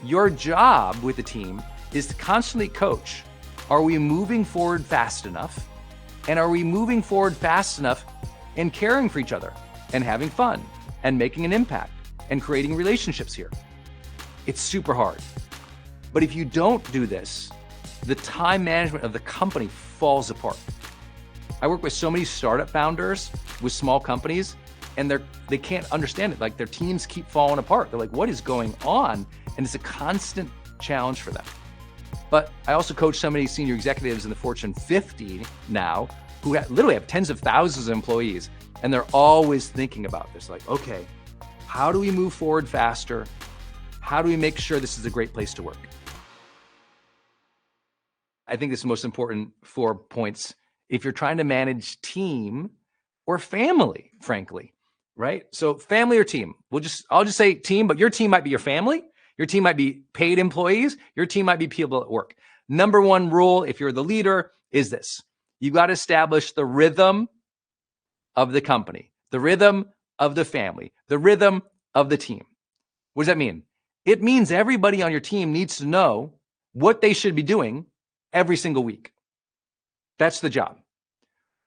Your job with the team is to constantly coach. Are we moving forward fast enough? And are we moving forward fast enough and caring for each other and having fun and making an impact and creating relationships here? It's super hard. But if you don't do this, the time management of the company falls apart. I work with so many startup founders with small companies, and they can't understand it. Like, their teams keep falling apart. They're like, what is going on? And it's a constant challenge for them. But I also coach so many senior executives in the Fortune 50 now who literally have tens of thousands of employees, and they're always thinking about this. Like, okay, how do we move forward faster? How do we make sure this is a great place to work? I think this is the most important 4 points if you're trying to manage team or family, frankly, right? So family or team, I'll just say team, but your team might be your family. Your team might be paid employees. Your team might be people at work. Number one rule, if you're the leader, is this. You got to establish the rhythm of the company, the rhythm of the family, the rhythm of the team. What does that mean? It means everybody on your team needs to know what they should be doing every single week. That's the job.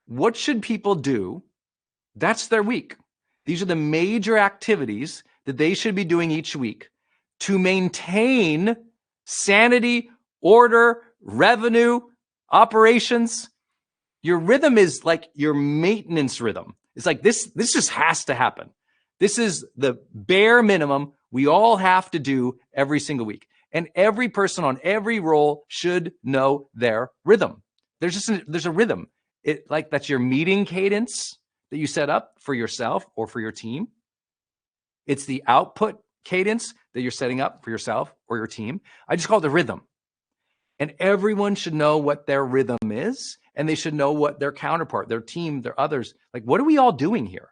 What should people do? That's their week. These are the major activities that they should be doing each week to maintain sanity, order, revenue, operations. Your rhythm is like your maintenance rhythm. It's like this just has to happen. This is the bare minimum we all have to do every single week. And every person on every role should know their rhythm. There's a rhythm. That's your meeting cadence that you set up for yourself or for your team. It's the output cadence that you're setting up for yourself or your team. I just call it the rhythm. And everyone should know what their rhythm is, and they should know what their counterpart, their team, their others, like, what are we all doing here?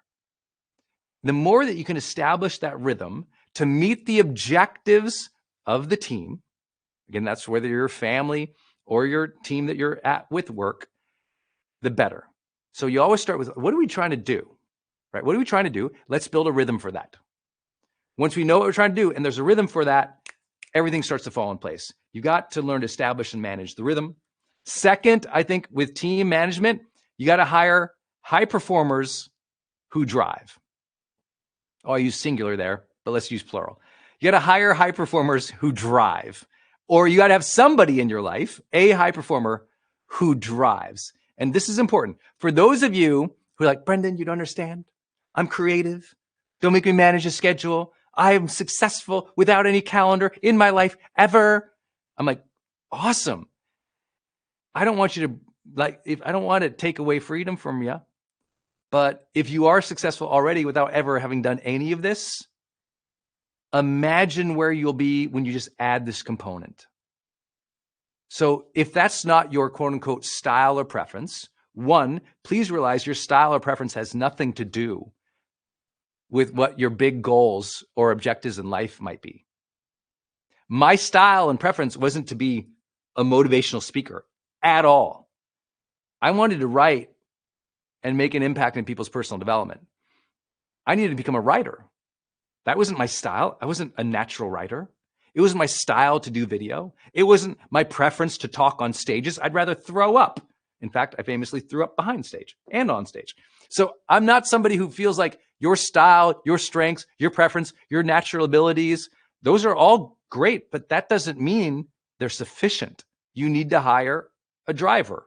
The more that you can establish that rhythm to meet the objectives of the team, again, that's whether you're a family or your team that you're at with work, the better. So you always start with, what are we trying to do? Right? What are we trying to do? Let's build a rhythm for that. Once we know what we're trying to do and there's a rhythm for that, everything starts to fall in place. You got to learn to establish and manage the rhythm. Second, I think with team management, you got to hire high performers who drive. Oh, I use singular there, but let's use plural. You got to hire high performers who drive, or you got to have somebody in your life, a high performer who drives. And this is important. For those of you who are like, Brendon, you don't understand. I'm creative. Don't make me manage a schedule. I am successful without any calendar in my life ever. I'm like, awesome. I don't want you to I don't want to take away freedom from you. But if you are successful already without ever having done any of this, imagine where you'll be when you just add this component. So if that's not your quote unquote style or preference, one, please realize your style or preference has nothing to do with what your big goals or objectives in life might be. My style and preference wasn't to be a motivational speaker at all. I wanted to write and make an impact in people's personal development. I needed to become a writer. That wasn't my style. I wasn't a natural writer. It wasn't my style to do video. It wasn't my preference to talk on stages. I'd rather throw up. In fact, I famously threw up behind stage and on stage. So I'm not somebody who feels like your style, your strengths, your preference, your natural abilities, those are all great, but that doesn't mean they're sufficient. You need to hire a driver,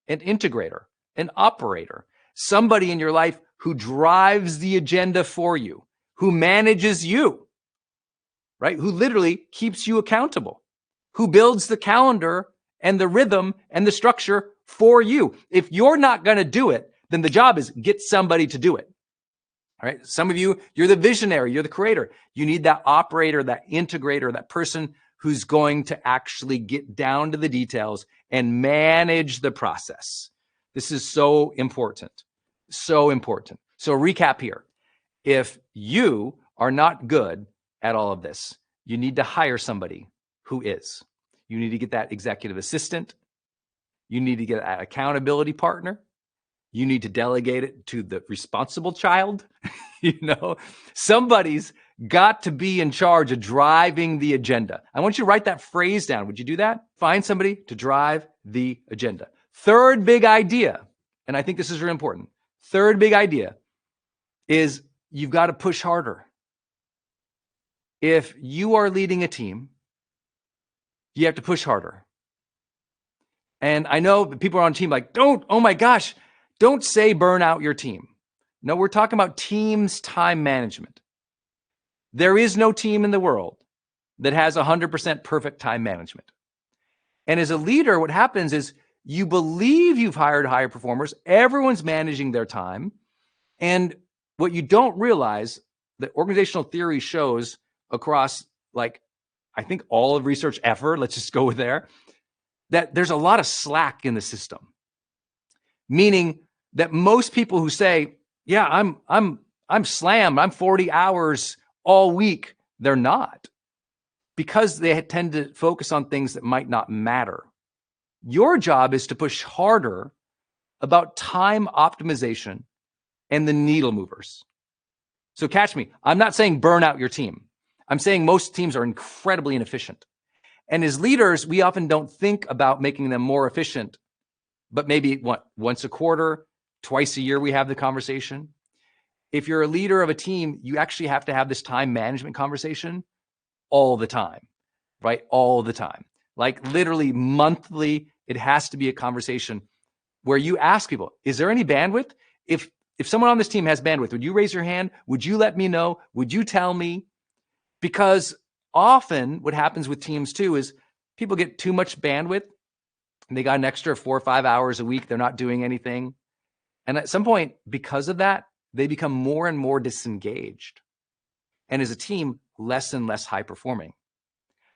an integrator, an operator, somebody in your life who drives the agenda for you, who manages you, right? Who literally keeps you accountable, who builds the calendar and the rhythm and the structure for you. If you're not going to do it, then the job is get somebody to do it. All right. Some of you, you're the visionary, you're the creator. You need that operator, that integrator, that person who's going to actually get down to the details and manage the process. This is so important. So important. So recap here. If you are not good at all of this, you need to hire somebody who is. You need to get that executive assistant. You need to get that accountability partner. You need to delegate it to the responsible child. Somebody's got to be in charge of driving the agenda. I want you to write that phrase down. Would you do that? Find somebody to drive the agenda. Third big idea, and I think this is really important. Third big idea is you've got to push harder. If you are leading a team, you have to push harder. And I know people are on team like, oh my gosh, don't say burn out your team. No, we're talking about teams' time management. There is no team in the world that has 100% perfect time management. And as a leader, what happens is you believe you've hired higher performers. Everyone's managing their time. And what you don't realize that organizational theory shows across, like, I think all of research ever, let's just go there, that there's a lot of slack in the system. Meaning that most people who say, yeah, I'm slammed, I'm 40 hours all week, they're not, because they tend to focus on things that might not matter. Your job is to push harder about time optimization and the needle movers. So catch me, I'm not saying burn out your team. I'm saying most teams are incredibly inefficient. And as leaders, we often don't think about making them more efficient, but maybe once a quarter, twice a year, we have the conversation. If you're a leader of a team, you actually have to have this time management conversation all the time, right? All the time. Like literally monthly, it has to be a conversation where you ask people, is there any bandwidth? If someone on this team has bandwidth, would you raise your hand? Would you let me know? Would you tell me? Because often what happens with teams too is people get too much bandwidth and they got an extra 4 or 5 hours a week. They're not doing anything. And at some point, because of that, they become more and more disengaged. And as a team, less and less high performing.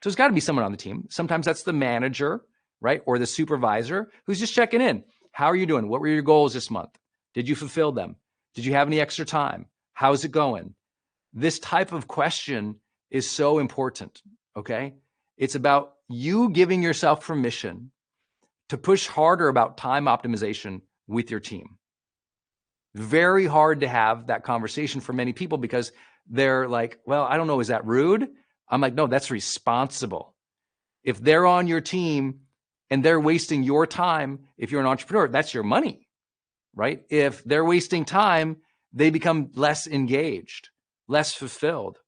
So there's got to be someone on the team. Sometimes that's the manager, right? Or the supervisor who's just checking in. How are you doing? What were your goals this month? Did you fulfill them? Did you have any extra time? How's it going? This type of question is so important, okay? It's about you giving yourself permission to push harder about time optimization with your team. Very hard to have that conversation for many people because they're like, well, I don't know, is that rude? I'm like, no, that's responsible. If they're on your team and they're wasting your time, if you're an entrepreneur, that's your money, right? If they're wasting time, they become less engaged, less fulfilled.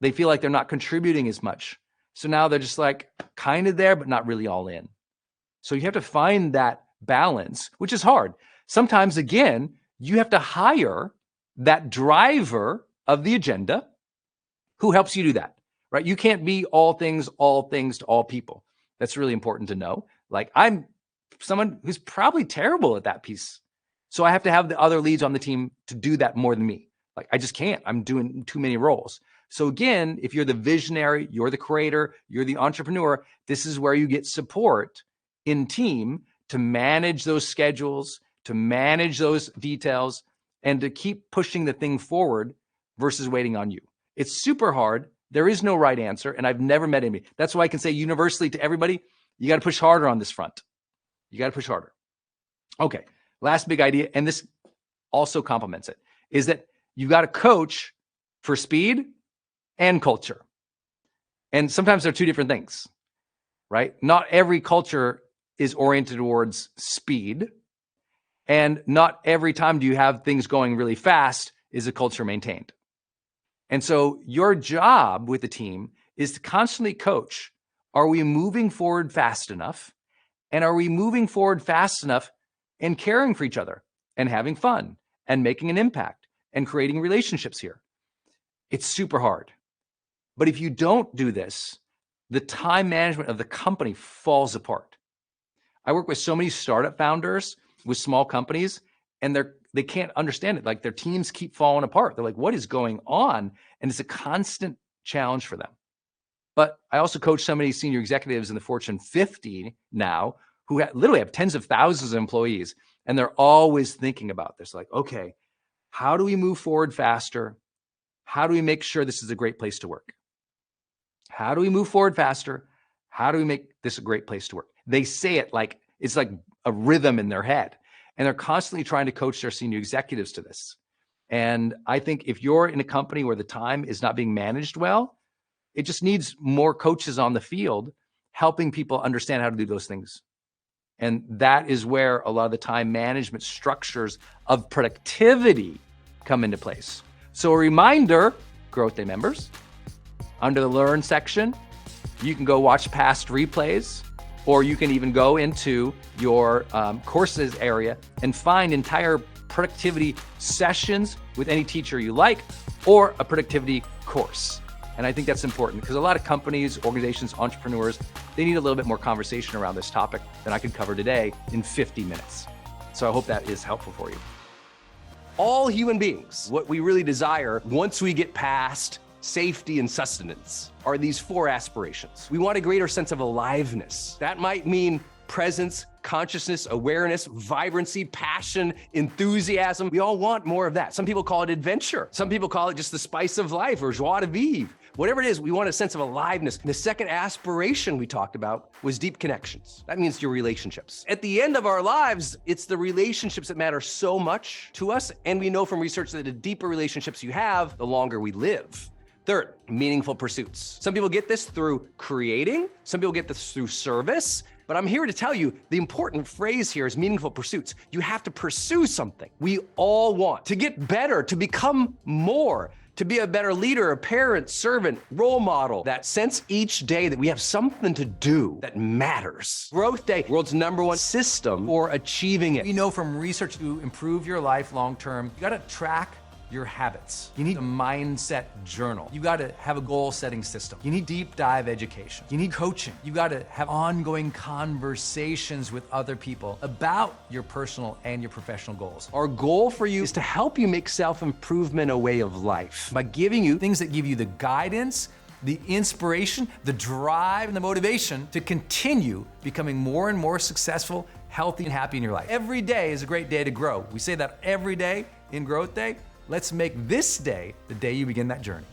They feel like they're not contributing as much. So now they're just like kind of there, but not really all in. So you have to find that balance, which is hard. Sometimes, again, you have to hire that driver of the agenda who helps you do that, right? You can't be all things to all people. That's really important to know. Like I'm someone who's probably terrible at that piece. So I have to have the other leads on the team to do that more than me. Like I just can't. I'm doing too many roles. So again, if you're the visionary, you're the creator, you're the entrepreneur, this is where you get support in team to manage those schedules, to manage those details, and to keep pushing the thing forward versus waiting on you. It's super hard. There is no right answer, and I've never met anybody. That's why I can say universally to everybody, you got to push harder on this front. You got to push harder. Okay, last big idea, and this also complements it, is that you got to coach for speed and culture. And sometimes they're two different things, right? Not every culture is oriented towards speed. And not every time do you have things going really fast is a culture maintained. And so your job with the team is to constantly coach. Are we moving forward fast enough? And are we moving forward fast enough and caring for each other and having fun and making an impact and creating relationships here? It's super hard. But if you don't do this, the time management of the company falls apart. I work with so many startup founders with small companies, and they can't understand it. Like their teams keep falling apart. They're like, what is going on? And it's a constant challenge for them. But I also coach so many senior executives in the Fortune 50 now who literally have tens of thousands of employees, and they're always thinking about this. Like, okay, how do we move forward faster? How do we make sure this is a great place to work? How do we move forward faster? How do we make this a great place to work? They say it like it's like a rhythm in their head, and they're constantly trying to coach their senior executives to this. And I think if you're in a company where the time is not being managed well, it just needs more coaches on the field helping people understand how to do those things. And that is where a lot of the time management structures of productivity come into place. So a reminder, Growth Day members, under the Learn section, you can go watch past replays, or you can even go into your courses area and find entire productivity sessions with any teacher you like, or a productivity course. And I think that's important because a lot of companies, organizations, entrepreneurs, they need a little bit more conversation around this topic than I could cover today in 50 minutes. So I hope that is helpful for you. All human beings, what we really desire once we get past safety and sustenance are these 4 aspirations. We want a greater sense of aliveness. That might mean presence, consciousness, awareness, vibrancy, passion, enthusiasm. We all want more of that. Some people call it adventure. Some people call it just the spice of life or joie de vivre. Whatever it is, we want a sense of aliveness. The second aspiration we talked about was deep connections. That means your relationships. At the end of our lives, it's the relationships that matter so much to us. And we know from research that the deeper relationships you have, the longer we live. Third, meaningful pursuits. Some people get this through creating. Some people get this through service. But I'm here to tell you the important phrase here is meaningful pursuits. You have to pursue something. We all want to get better, to become more, to be a better leader, a parent, servant, role model. That sense each day that we have something to do that matters. Growth Day, world's #1 system for achieving it. We know from research to improve your life long term, you gotta track your habits. You need a mindset journal. You gotta have a goal setting system. You need deep dive education. You need coaching. You gotta have ongoing conversations with other people about your personal and your professional goals. Our goal for you is to help you make self-improvement a way of life by giving you Things that give you the guidance, the inspiration, the drive, and the motivation to continue becoming more and more successful, healthy, and happy in your life. Every day is a great day to grow. We say that every day in Growth Day. Let's make this day the day you begin that journey.